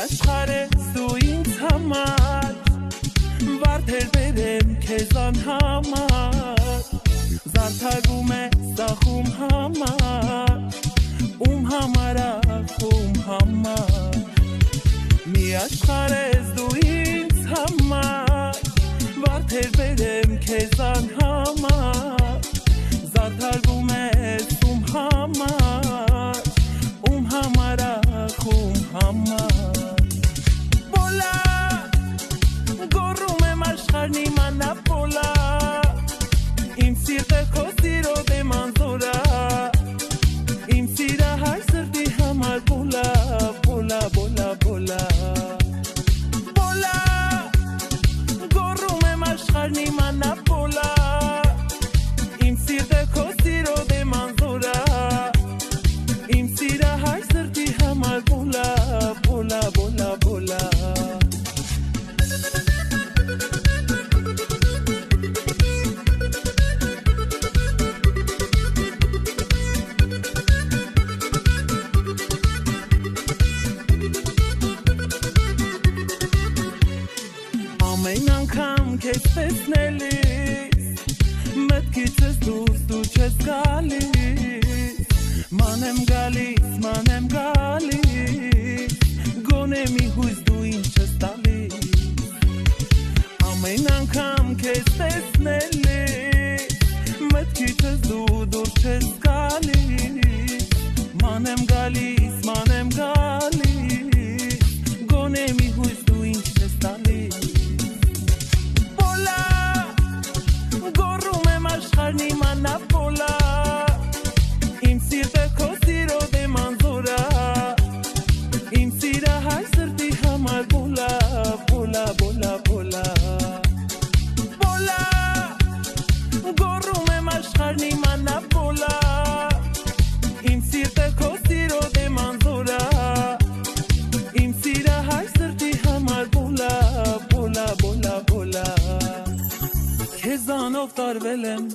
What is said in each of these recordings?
աշխարհ ես դու ինձ համար Վարդեր բերեմ քեզ անհամար Զարդարում է սախում համար համար ախում համար Մի աշխարհ ես դու ինձ համար Վարդեր բերեմ քեզ անհամար Զարդարվում ես համար ախում համար Բոլա գոռում եմ աշխարհն իմանա բոլա Իմ սիրտը քո սիրո դեմ անզորա Իմ սիրահար սրտի համար բոլա Բոլա գոռում եմ աշխարհն իմանա բոլա Իմ սիրտը քո սիրո դեմ անզորա Իմ սիրահար սրտի համար բոլա Ամեն անգամ քեզ տեսնելիս Մտքիցս դուրս դու չես գալիս Ման եմ գալիս Գոնե մի հույս դու ինձ չես տալիս Ամեն անգամ քեզ տեսնելիս Մտքիցս դու դուրս չես գալիս Ման եմ գալիս Գոնե մի հույս դու ինձ չես տալիս Աշխարհն իմանա բոլա Իմ սիրտը քո սիրո դեմ անզորա Իմ սիրահար սրտի համար բոլա գոռում եմ աշխարհն իմանա բոլա Իմ սիրտը քո սիրո դեմ անզորա Իմ սիրահար սրտի համար բոլա Քեզանով տարվել եմ,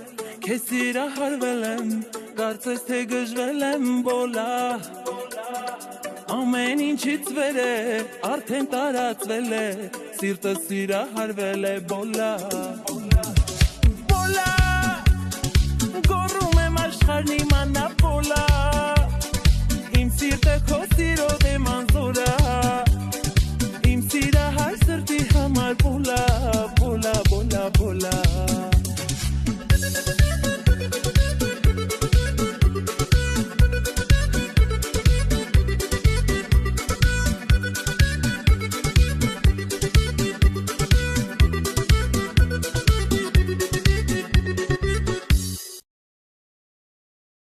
քեզ սիրահարվել եմ Կարծես թե գժվել եմ բոլա Ամեն ինչից վեր է, արդեն տարածվել է Սիրտը սիրահարվել է բոլա